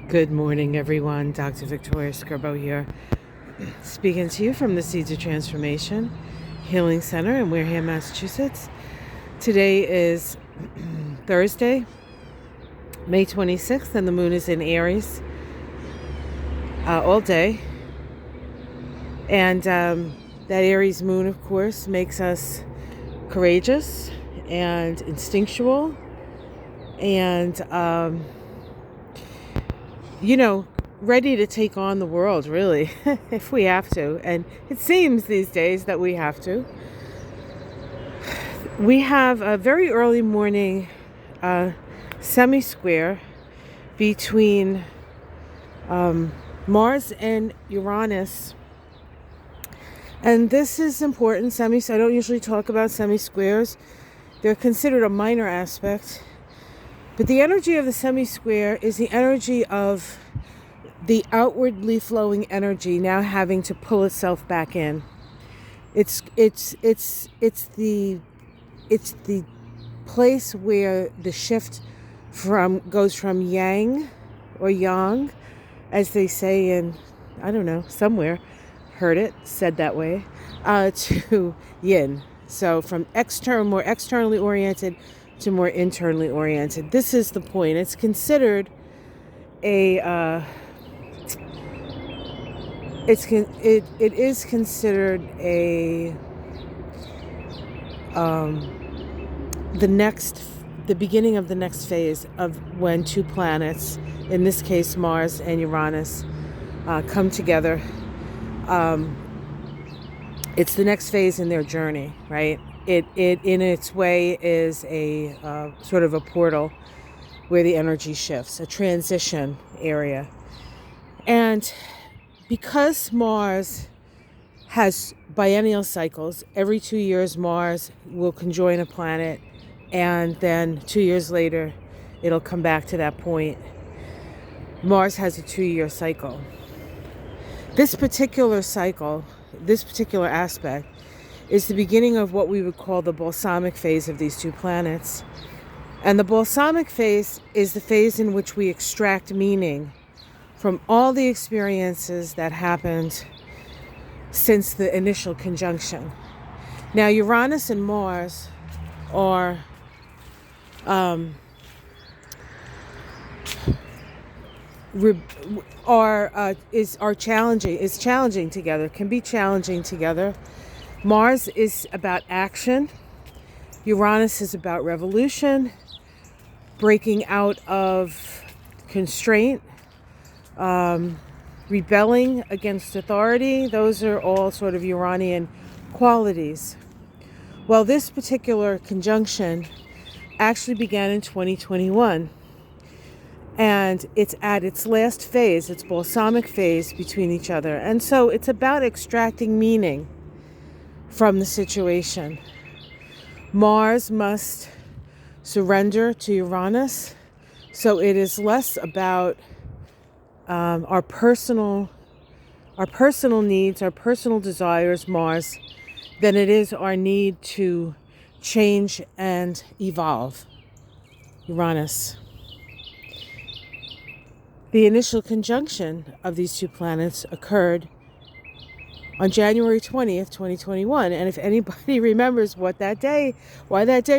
Good morning, everyone. Dr. Victoria Scarbo here, speaking to you from the Seeds of Transformation Healing Center in Wareham, Massachusetts. Today is Thursday, May 26th, and the moon is in Aries all day. And that Aries moon, of course, makes us courageous and instinctual and ready to take on the world, really, if we have to. And it seems these days that we have to. We have a very early morning semi-square between Mars and Uranus. And this is important. I don't usually talk about semi-squares. They're considered a minor aspect. But the energy of the semi-square is the energy of the outwardly flowing energy now having to pull itself back in. It's the place where the shift goes from yang or yang, as they say in, I don't know, somewhere, heard it said that way, to yin. So from more externally oriented to more internally oriented. This is the point. It's considered it is considered the beginning of the next phase of when two planets, in this case Mars and Uranus, come together. It's the next phase in their journey, right? It in its way is a sort of a portal where the energy shifts, a transition area. And because Mars has biennial cycles, every 2 years Mars will conjoin a planet, and then 2 years later it'll come back to that point. Mars has a 2-year cycle. This particular cycle, this particular aspect, is the beginning of what we would call the Balsamic Phase of these two planets. And the Balsamic Phase is the phase in which we extract meaning from all the experiences that happened since the initial conjunction. Now, Uranus and Mars are challenging together, can be challenging together. Mars is about action. Uranus is about revolution, breaking out of constraint, rebelling against authority. Those are all sort of Uranian qualities. Well, this particular conjunction actually began in 2021. And it's at its last phase, its balsamic phase between each other. And so it's about extracting meaning from the situation. Mars must surrender to Uranus. So it is less about our personal needs, our personal desires, Mars, than it is our need to change and evolve, Uranus. The initial conjunction of these two planets occurred on January 20th, 2021. And if anybody remembers why that day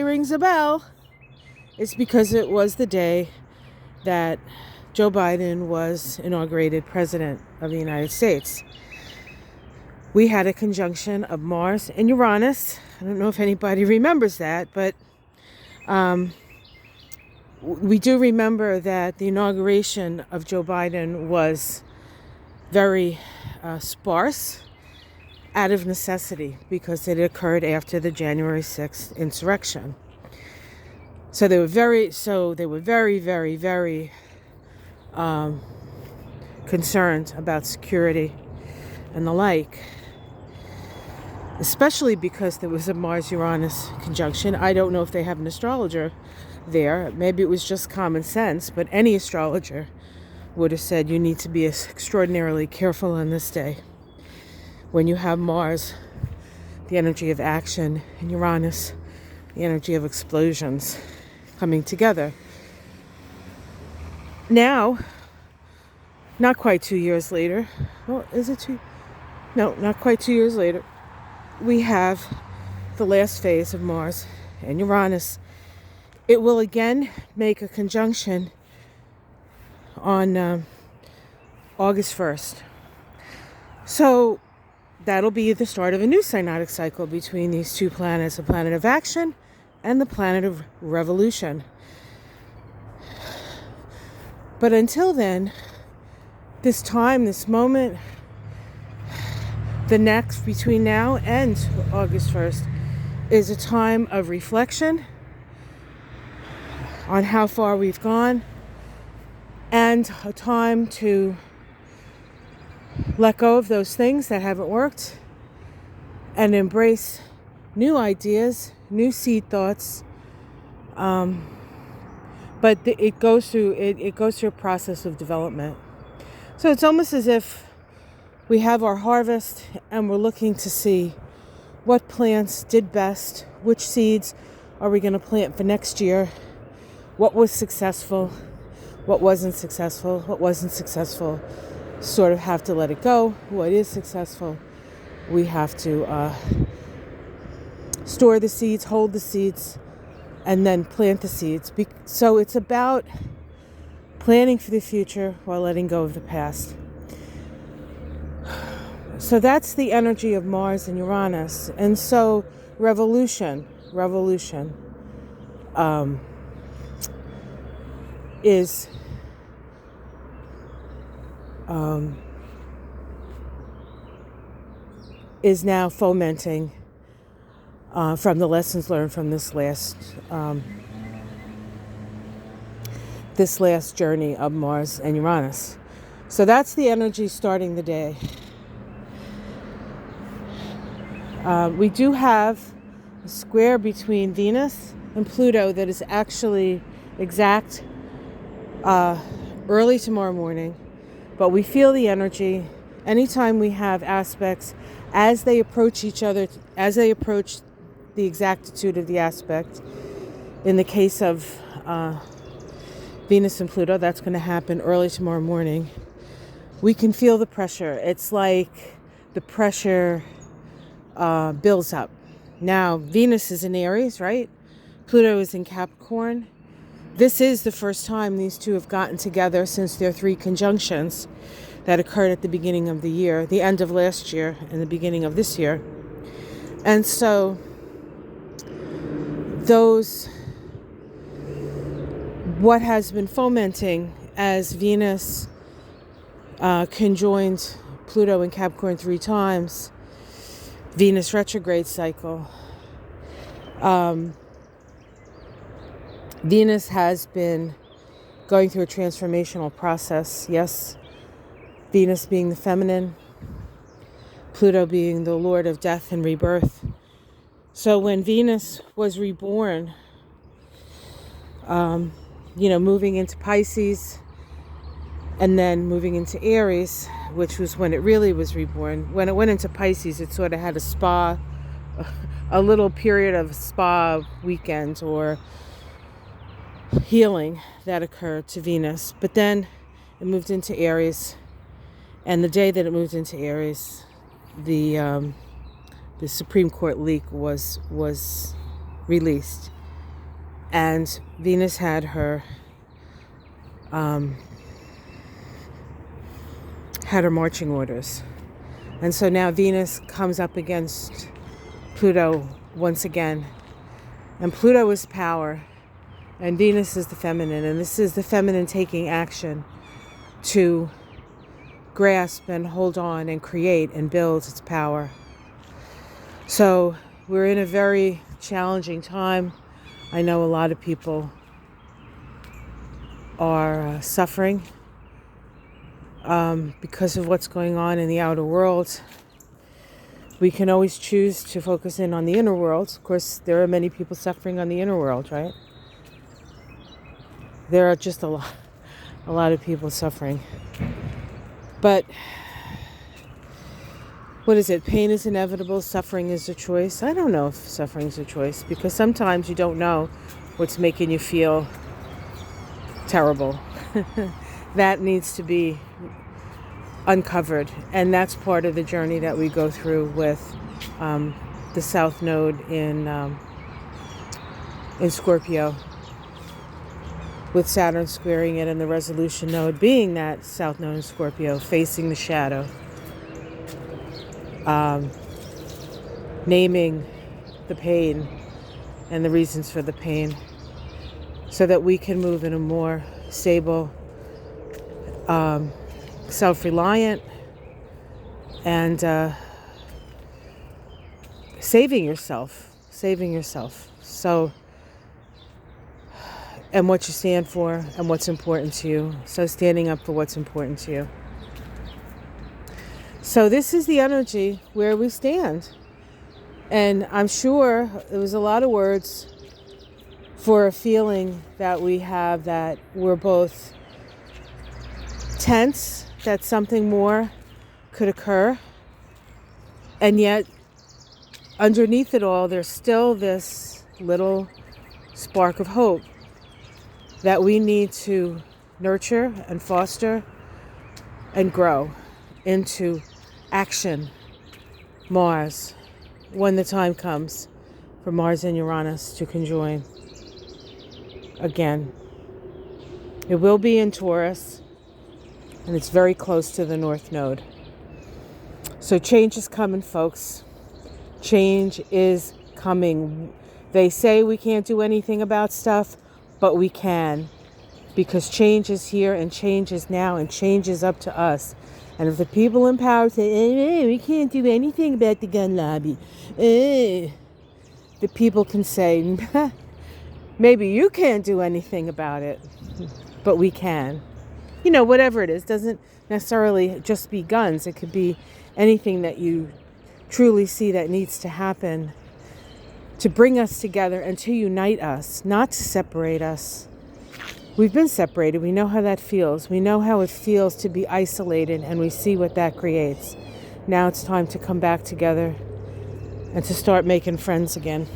rings a bell, it's because it was the day that Joe Biden was inaugurated president of the United States. We had a conjunction of Mars and Uranus. I don't know if anybody remembers that, but we do remember that the inauguration of Joe Biden was very sparse, out of necessity, because it occurred after the January 6th insurrection. So they were very, very, very concerned about security and the like, especially because there was a Mars-Uranus conjunction. I don't know if they have an astrologer there. Maybe it was just common sense, but any astrologer would have said you need to be extraordinarily careful on this day when you have Mars, the energy of action, and Uranus, the energy of explosions, coming together. Now, not quite 2 years later. Well, is it two? No, not quite 2 years later. We have the last phase of Mars and Uranus. It will again make a conjunction on August 1st. So that'll be the start of a new synodic cycle between these two planets, the planet of action and the planet of revolution. But until then, this time, this moment, the next between now and August 1st is a time of reflection on how far we've gone and a time to let go of those things that haven't worked and embrace new ideas, new seed thoughts. But it goes through a process of development. So it's almost as if we have our harvest and we're looking to see what plants did best, which seeds are we going to plant for next year, what was successful, what wasn't successful, sort of have to let it go. What is successful, we have to store the seeds, hold the seeds, and then plant the seeds. So it's about planning for the future while letting go of the past. So that's the energy of Mars and Uranus. And so revolution is now fomenting from the lessons learned from this last journey of Mars and Uranus. So that's the energy starting the day. We do have a square between Venus and Pluto that is actually exact early tomorrow morning, but we feel the energy anytime we have aspects as they approach each other, as they approach the exactitude of the aspect. In the case of Venus and Pluto, that's going to happen early tomorrow morning. We can feel the pressure. It's like the pressure builds up. Now, Venus is in Aries, right? Pluto is in Capricorn. This is the first time these two have gotten together since their 3 conjunctions that occurred at the beginning of the year, the end of last year and the beginning of this year. And so what has been fomenting as Venus conjoined Pluto and Capricorn 3 times, Venus retrograde cycle. Venus has been going through a transformational process. Yes, Venus being the feminine, Pluto being the lord of death and rebirth. So when Venus was reborn, moving into Pisces and then moving into Aries, which was when it really was reborn. When it went into Pisces, it sort of had a little period of spa weekend or healing that occurred to Venus. But then it moved into Aries, and the day that it moved into Aries, the Supreme Court leak was released, and Venus had her marching orders. And so now Venus comes up against Pluto once again. And Pluto is power, and Venus is the feminine. And this is the feminine taking action to grasp and hold on and create and build its power. So we're in a very challenging time. I know a lot of people are suffering because of what's going on in the outer world. We can always choose to focus in on the inner world. Of course, there are many people suffering on the inner world, right? There are just a lot of people suffering. But what is it? Pain is inevitable. Suffering is a choice. I don't know if suffering is a choice, because sometimes you don't know what's making you feel terrible. That needs to be uncovered. And that's part of the journey that we go through with the South Node in Scorpio, with Saturn squaring it, and the resolution node being that South Node in Scorpio, facing the shadow. Naming the pain and the reasons for the pain, so that we can move in a more stable, self-reliant, and saving yourself. So, and what you stand for and what's important to you. So standing up for what's important to you. So this is the energy where we stand. And I'm sure there was a lot of words for a feeling that we have, that we're both tense, that something more could occur. And yet, underneath it all, there's still this little spark of hope that we need to nurture and foster and grow into action. Mars, when the time comes for Mars and Uranus to conjoin again. It will be in Taurus, and it's very close to the North Node. So change is coming, folks. Change is coming. They say we can't do anything about stuff, but we can, because change is here, and change is now, and change is up to us. And if the people in power say, we can't do anything about the gun lobby, the people can say, maybe you can't do anything about it, but we can. You know, whatever it is, doesn't necessarily just be guns. It could be anything that you truly see that needs to happen to bring us together and to unite us, not to separate us. We've been separated. We know how that feels. We know how it feels to be isolated, and we see what that creates. Now it's time to come back together and to start making friends again.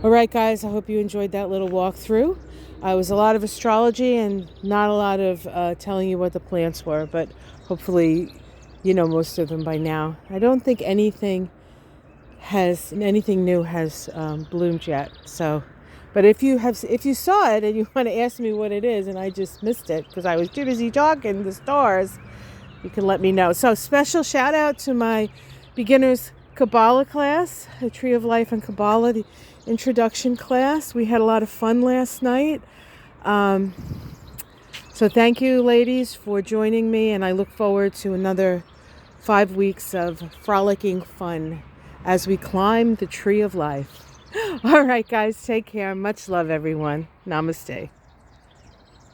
All right, guys, I hope you enjoyed that little walkthrough. It was a lot of astrology and not a lot of telling you what the plants were, but hopefully you know most of them by now. I don't think anything new has bloomed yet. So, but if you saw it and you want to ask me what it is and I just missed it because I was too busy talking the stars, you can let me know. So special shout out to my beginners Kabbalah class, the Tree of Life and Kabbalah, the introduction class. We had a lot of fun last night. So thank you, ladies, for joining me, and I look forward to another 5 weeks of frolicking fun as we climb the Tree of Life. All right, guys, take care. Much love, everyone. Namaste.